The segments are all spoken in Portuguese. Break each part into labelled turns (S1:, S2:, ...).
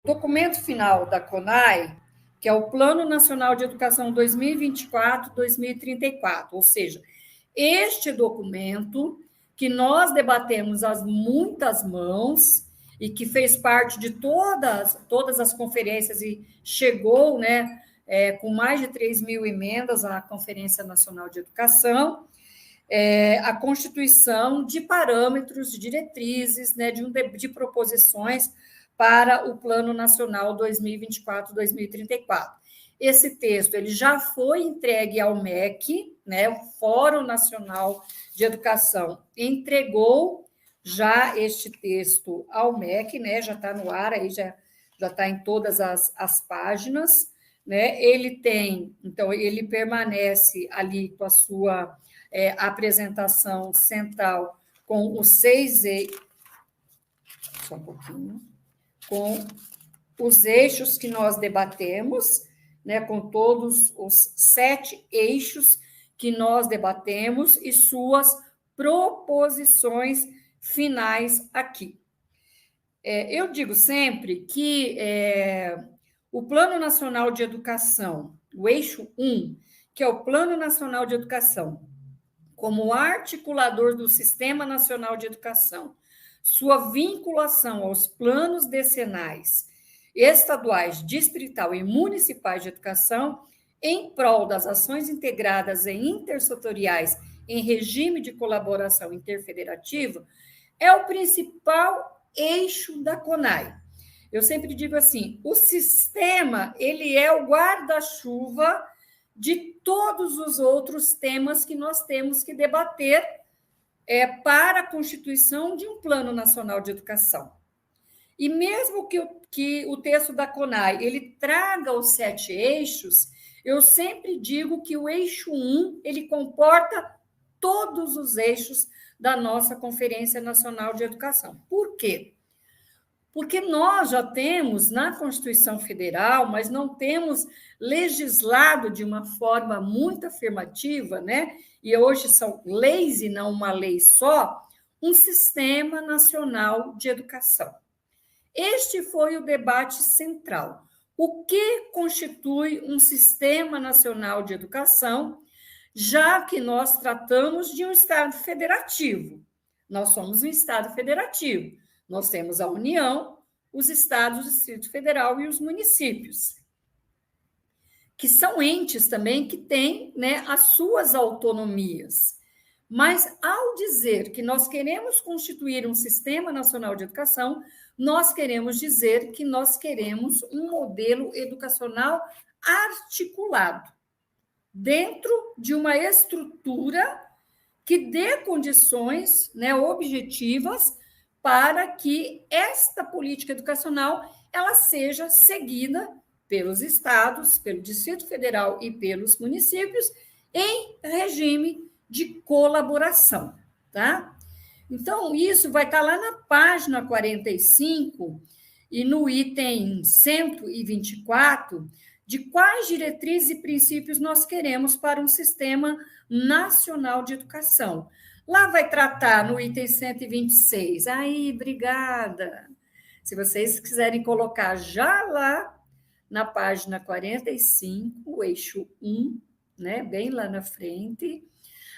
S1: documento final da CONAI, que é o Plano Nacional de Educação 2024-2034, ou seja, este documento que nós debatemos às muitas mãos e que fez parte de todas as conferências e chegou, né, com mais de 3.000 emendas à Conferência Nacional de Educação, a constituição de parâmetros, de diretrizes, né, de proposições para o Plano Nacional 2024-2034. Esse texto ele já foi entregue ao MEC, né, o Fórum Nacional de Educação entregou já este texto ao MEC, né, já está no ar, aí já está em todas as páginas, né, então, ele permanece ali com a sua apresentação central com os 6 só um pouquinho, com os eixos que nós debatemos, né, com todos os 7 eixos que nós debatemos e suas proposições finais aqui. Eu digo sempre que o Plano Nacional de Educação, o eixo 1, que é o Plano Nacional de Educação, como articulador do Sistema Nacional de Educação, sua vinculação aos planos decenais, estaduais, distrital e municipais de educação, em prol das ações integradas e intersetoriais em regime de colaboração interfederativa, é o principal eixo da CONAI. Eu sempre digo assim, o sistema, ele é o guarda-chuva de todos os outros temas que nós temos que debater para a constituição de um Plano Nacional de Educação. E mesmo que o texto da CONAI ele traga os 7 eixos, eu sempre digo que o eixo 1 ele comporta todos os eixos da nossa Conferência Nacional de Educação. Por quê? Porque nós já temos na Constituição Federal, mas não temos legislado de uma forma muito afirmativa, né? E hoje são leis e não uma lei só, um Sistema Nacional de Educação. Este foi o debate central. O que constitui um Sistema Nacional de Educação, já que nós tratamos de um Estado federativo? Nós somos um Estado federativo. Nós temos a União, os estados, o Distrito Federal e os municípios, que são entes também que têm, né, as suas autonomias. Mas, ao dizer que nós queremos constituir um Sistema Nacional de Educação, nós queremos dizer que nós queremos um modelo educacional articulado, dentro de uma estrutura que dê condições, né, objetivas para que esta política educacional ela seja seguida pelos estados, pelo Distrito Federal e pelos municípios em regime de colaboração, tá? Então, isso vai estar lá na página 45 e no item 124, de quais diretrizes e princípios nós queremos para um Sistema Nacional de Educação. Lá vai tratar no item 126. Aí, obrigada. Se vocês quiserem colocar já lá na página 45, o eixo 1, né, bem lá na frente,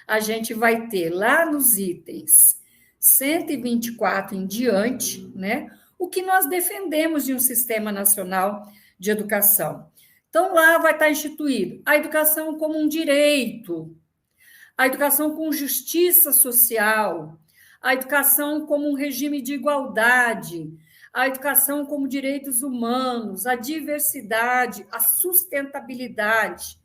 S1: a gente vai ter lá nos itens 124 em diante, né, o que nós defendemos de um Sistema Nacional de Educação. Então, lá vai estar instituído a educação como um direito, a educação com justiça social, a educação como um regime de igualdade, a educação como direitos humanos, a diversidade, a sustentabilidade,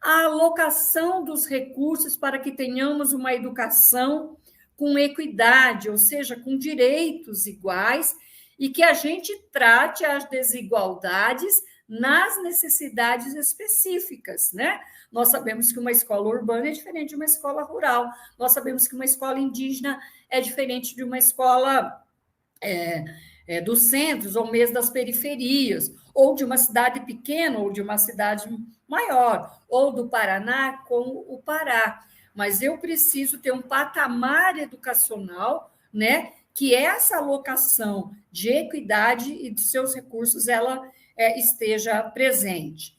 S1: a alocação dos recursos para que tenhamos uma educação com equidade, ou seja, com direitos iguais, e que a gente trate as desigualdades nas necessidades específicas, né? Nós sabemos que uma escola urbana é diferente de uma escola rural, nós sabemos que uma escola indígena é diferente de uma escola dos centros, ou mesmo das periferias, ou de uma cidade pequena, ou de uma cidade maior, ou do Paraná com o Pará. Mas eu preciso ter um patamar educacional, né, que essa alocação de equidade e dos seus recursos ela esteja presente.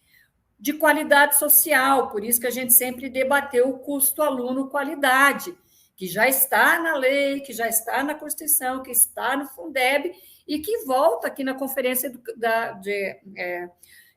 S1: De qualidade social, por isso que a gente sempre debateu o custo aluno-qualidade, que já está na lei, que já está na Constituição, que está no Fundeb e que volta aqui na conferência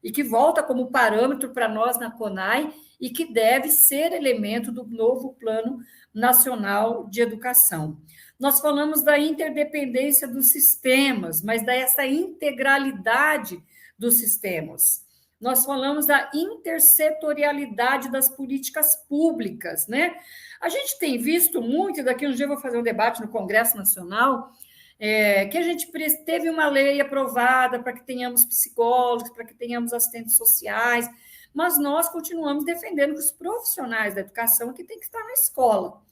S1: e que volta como parâmetro para nós na CONAI e que deve ser elemento do novo Plano Nacional de Educação. Nós falamos da interdependência dos sistemas, mas dessa integralidade dos sistemas. Nós falamos da intersetorialidade das políticas públicas, né? A gente tem visto muito, e daqui um dia eu vou fazer um debate no Congresso Nacional, que a gente teve uma lei aprovada para que tenhamos psicólogos, para que tenhamos assistentes sociais, mas nós continuamos defendendo que os profissionais da educação que têm que estar na escola,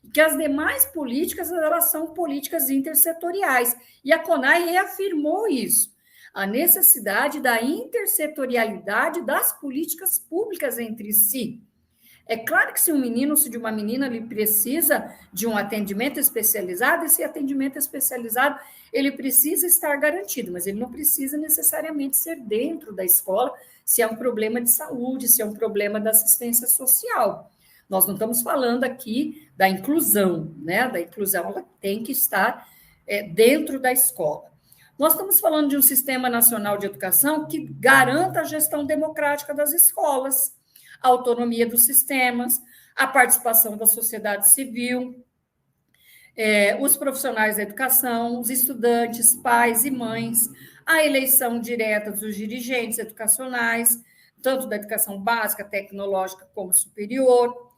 S1: e que as demais políticas elas são políticas intersetoriais, e a CONAI reafirmou isso, a necessidade da intersetorialidade das políticas públicas entre si. É claro que se um menino ou se de uma menina ele precisa de um atendimento especializado, esse atendimento especializado ele precisa estar garantido, mas ele não precisa necessariamente ser dentro da escola, se é um problema de saúde, se é um problema da assistência social. Nós não estamos falando aqui da inclusão, né? Da inclusão ela tem que estar dentro da escola. Nós estamos falando de um sistema nacional de educação que garanta a gestão democrática das escolas, a autonomia dos sistemas, a participação da sociedade civil, os profissionais da educação, os estudantes, pais e mães, a eleição direta dos dirigentes educacionais, tanto da educação básica, tecnológica como superior.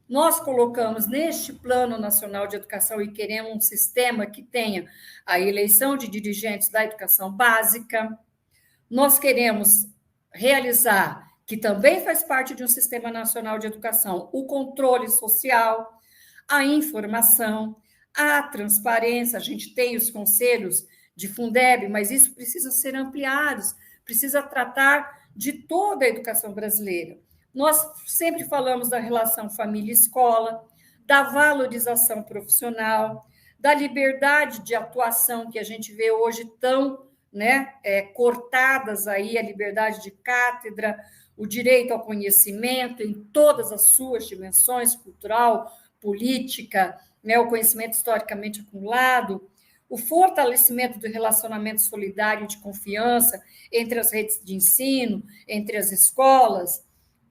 S1: Nós colocamos neste Plano Nacional de Educação e queremos um sistema que tenha a eleição de dirigentes da educação básica. Nós queremos realizar, que também faz parte de um Sistema Nacional de Educação, o controle social, a informação, a transparência. A gente tem os conselhos de Fundeb, mas isso precisa ser ampliado, precisa tratar de toda a educação brasileira. Nós sempre falamos da relação família-escola, da valorização profissional, da liberdade de atuação que a gente vê hoje tão cortadas aí, a liberdade de cátedra, o direito ao conhecimento em todas as suas dimensões, cultural, política, o conhecimento historicamente acumulado, o fortalecimento do relacionamento solidário e de confiança entre as redes de ensino, entre as escolas,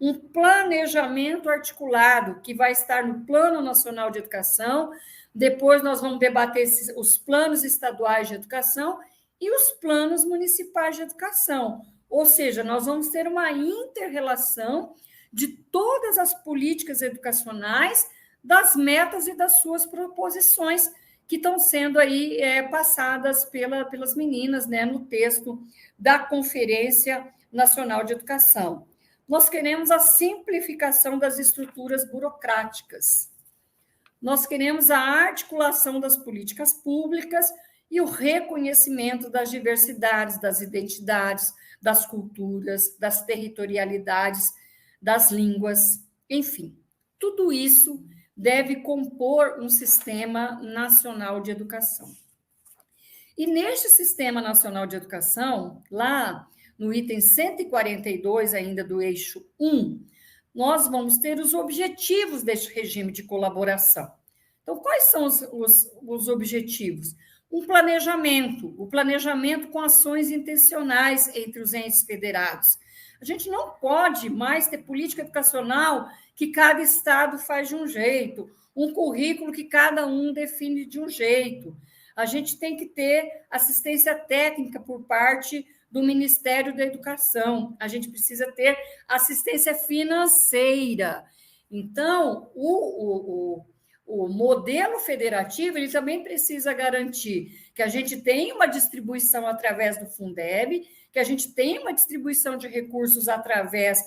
S1: um planejamento articulado que vai estar no Plano Nacional de Educação, depois nós vamos debater os planos estaduais de educação e os planos municipais de educação, ou seja, nós vamos ter uma inter-relação de todas as políticas educacionais, das metas e das suas proposições que estão sendo aí passadas pelas meninas, no texto da Conferência Nacional de Educação. Nós queremos a simplificação das estruturas burocráticas. Nós queremos a articulação das políticas públicas e o reconhecimento das diversidades, das identidades, das culturas, das territorialidades, das línguas, enfim. Tudo isso deve compor um sistema nacional de educação. E neste Sistema Nacional de Educação, lá no item 142, ainda do eixo 1, nós vamos ter os objetivos deste regime de colaboração. Então, quais são os objetivos? Um planejamento, o planejamento com ações intencionais entre os entes federados. A gente não pode mais ter política educacional que cada estado faz de um jeito, um currículo que cada um define de um jeito. A gente tem que ter assistência técnica por parte do Ministério da Educação. A gente precisa ter assistência financeira. Então, o modelo federativo ele também precisa garantir que a gente tenha uma distribuição através do Fundeb, que a gente tenha uma distribuição de recursos através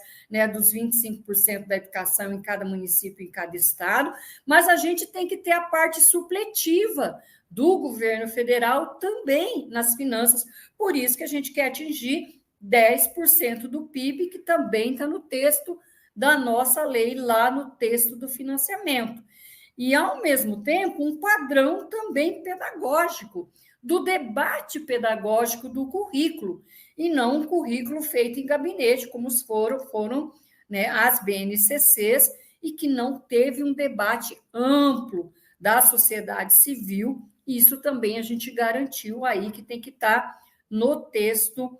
S1: dos 25% da educação em cada município, em cada estado, mas a gente tem que ter a parte supletiva do governo federal também nas finanças. Por isso que a gente quer atingir 10% do PIB, que também está no texto da nossa lei, lá no texto do financiamento. e, ao mesmo tempo, um padrão também pedagógico, do debate pedagógico do currículo, e não um currículo feito em gabinete, como foram né, as BNCCs, e que não teve um debate amplo da sociedade civil. Isso também a gente garantiu aí que tem que estar no texto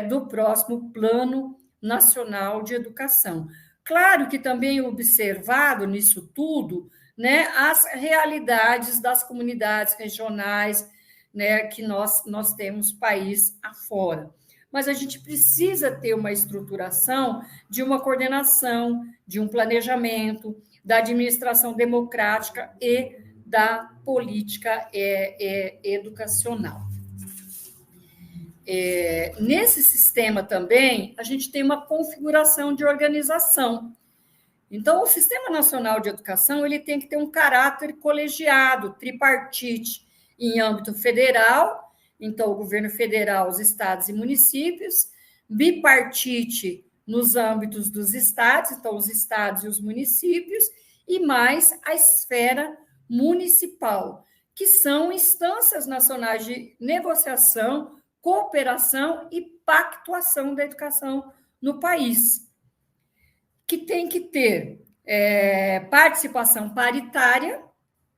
S1: do próximo Plano Nacional de Educação. Claro que também observado nisso tudo, né, as realidades das comunidades regionais, né, que nós temos país afora. Mas a gente precisa ter uma estruturação de uma coordenação, de um planejamento, da administração democrática e da política educacional. Nesse sistema também, a gente tem uma configuração de organização. Então, o Sistema Nacional de Educação ele tem que ter um caráter colegiado, tripartite, em âmbito federal, então, o governo federal, os estados e municípios, bipartite nos âmbitos dos estados, então, os estados e os municípios, e mais a esfera municipal, que são instâncias nacionais de negociação, cooperação e pactuação da educação no país, que tem que ter participação paritária,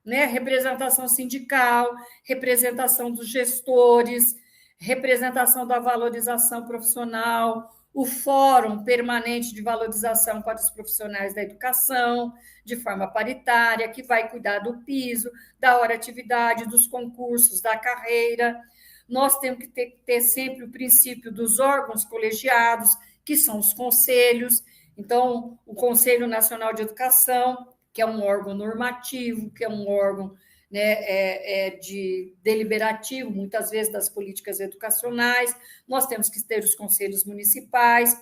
S1: né, representação sindical, representação dos gestores, representação da valorização profissional, o Fórum Permanente de Valorização para os Profissionais da Educação, de forma paritária, que vai cuidar do piso, da hora-atividade, dos concursos, da carreira. Nós temos que ter sempre o princípio dos órgãos colegiados, que são os conselhos. Então, o Conselho Nacional de Educação, que é um órgão normativo, que é um órgão, né, de deliberativo, muitas vezes, das políticas educacionais. Nós temos que ter os conselhos municipais,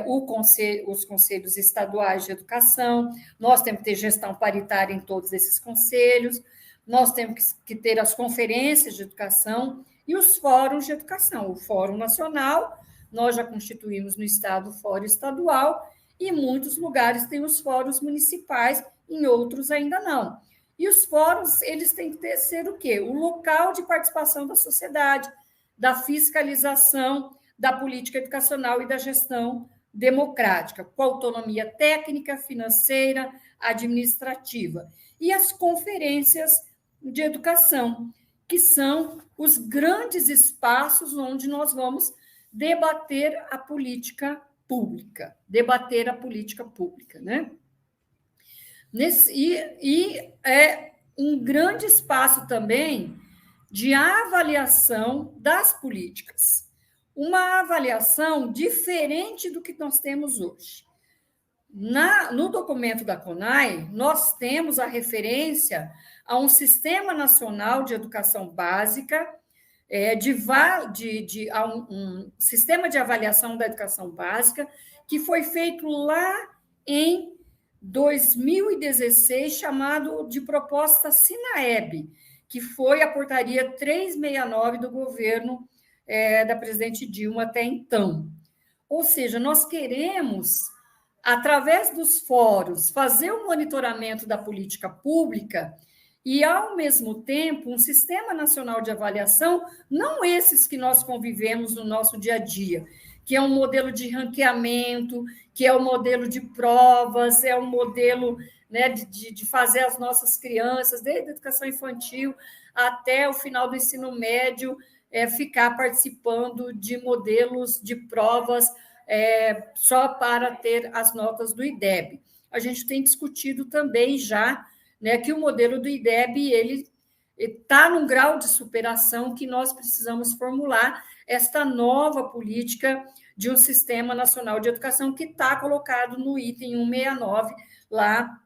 S1: os conselhos estaduais de educação, nós temos que ter gestão paritária em todos esses conselhos, nós temos que ter as conferências de educação e os fóruns de educação. O Fórum Nacional, nós já constituímos no Estado o Fórum Estadual, e em muitos lugares tem os fóruns municipais, em outros ainda não. E os fóruns, eles têm que ser o quê? O local de participação da sociedade, da fiscalização da política educacional e da gestão democrática, com autonomia técnica, financeira, administrativa. E as conferências de educação, que são os grandes espaços onde nós vamos debater a política pública, né? É um grande espaço também de avaliação das políticas, uma avaliação diferente do que nós temos hoje. No documento da CONAE, nós temos a referência a um Sistema Nacional de Educação Básica, a um sistema de avaliação da educação básica, que foi feito lá em 2016, chamado de proposta SINAEB, que foi a portaria 369 do governo da presidente Dilma até então. Ou seja, nós queremos, através dos fóruns, fazer o monitoramento da política pública e, ao mesmo tempo, um sistema nacional de avaliação, não esses que nós convivemos no nosso dia a dia, que é um modelo de ranqueamento, que é um modelo de provas, é um modelo, né, de fazer as nossas crianças, desde a educação infantil até o final do ensino médio, ficar participando de modelos de provas só para ter as notas do IDEB. A gente tem discutido também já, né, que o modelo do IDEB ele está num grau de superação que nós precisamos formular esta nova política de um Sistema Nacional de Educação que está colocado no item 169 lá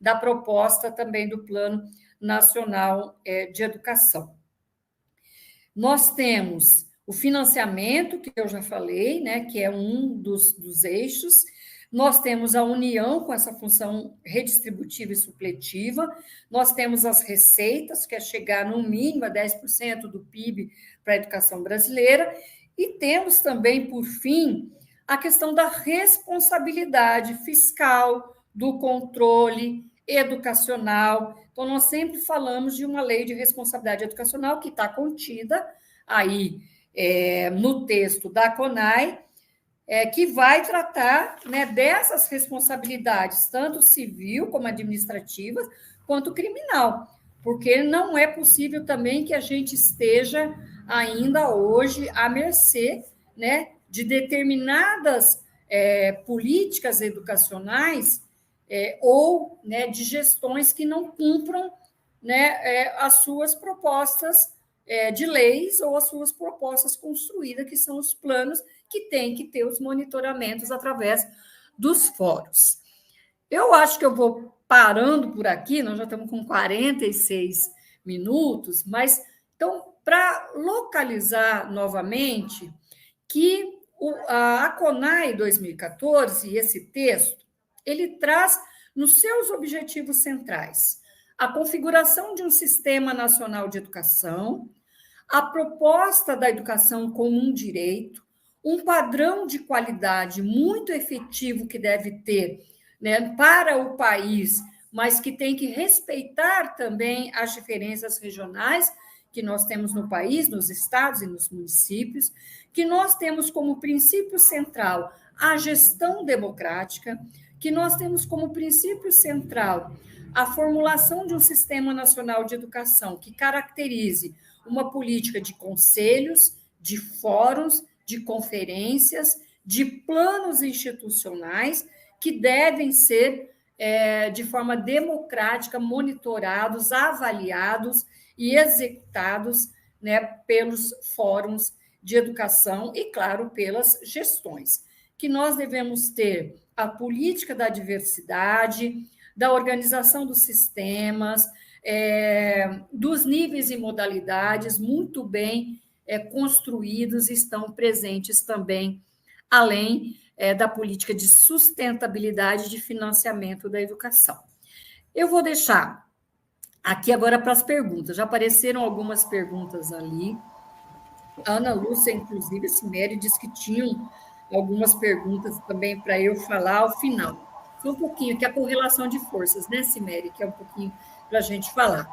S1: da proposta também do Plano Nacional de Educação. Nós temos o financiamento, que eu já falei, né, que é um dos eixos. Nós temos a união com essa função redistributiva e supletiva, nós temos as receitas, que é chegar no mínimo a 10% do PIB para a educação brasileira, e temos também, por fim, a questão da responsabilidade fiscal, do controle educacional. Então, nós sempre falamos de uma lei de responsabilidade educacional que está contida aí no texto da CONAI, que vai tratar, né, dessas responsabilidades, tanto civil como administrativas, quanto criminal, porque não é possível também que a gente esteja ainda hoje à mercê, né, de determinadas políticas educacionais ou, né, de gestões que não cumpram, né, as suas propostas de leis ou as suas propostas construídas, que são os planos que têm que ter os monitoramentos através dos fóruns. Eu acho que eu vou parando por aqui, nós já estamos com 46 minutos, mas então, para localizar novamente que a CONAI 2014, esse texto, ele traz nos seus objetivos centrais a configuração de um sistema nacional de educação, a proposta da educação como um direito, um padrão de qualidade muito efetivo que deve ter, né, para o país, mas que tem que respeitar também as diferenças regionais que nós temos no país, nos estados e nos municípios, que nós temos como princípio central a gestão democrática, que nós temos como princípio central a formulação de um sistema nacional de educação que caracterize uma política de conselhos, de fóruns, de conferências, de planos institucionais que devem ser, de forma democrática, monitorados, avaliados e executados, né, pelos fóruns de educação e, claro, pelas gestões. Que nós devemos ter a política da diversidade, da organização dos sistemas, dos níveis e modalidades muito bem construídos, estão presentes também, além da política de sustentabilidade de financiamento da educação. Eu vou deixar aqui agora para as perguntas. Já apareceram algumas perguntas ali. A Ana Lúcia, inclusive, Cimeri, disse que tinham algumas perguntas também para eu falar ao final. Só um pouquinho, que é a correlação de forças, né, Cimeri? Que é um pouquinho para a gente falar.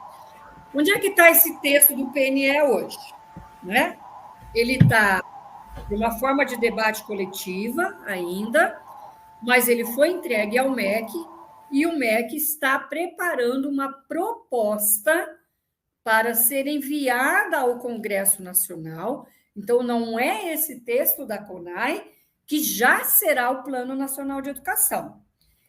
S1: Onde é que está esse texto do PNE hoje? Né? Ele está de uma forma de debate coletiva ainda, mas ele foi entregue ao MEC e o MEC está preparando uma proposta para ser enviada ao Congresso Nacional. Então, não é esse texto da CONAI que já será o Plano Nacional de Educação.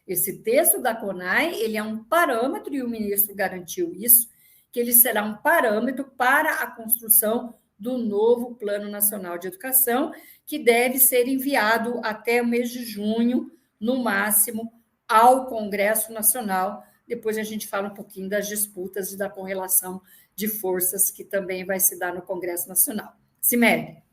S1: Esse texto da CONAI, ele é um parâmetro, e o ministro garantiu isso, que ele será um parâmetro para a construção do novo Plano Nacional de Educação, que deve ser enviado até o mês de junho, no máximo, ao Congresso Nacional. Depois a gente fala um pouquinho das disputas e da correlação de forças que também vai se dar no Congresso Nacional. Cimeri.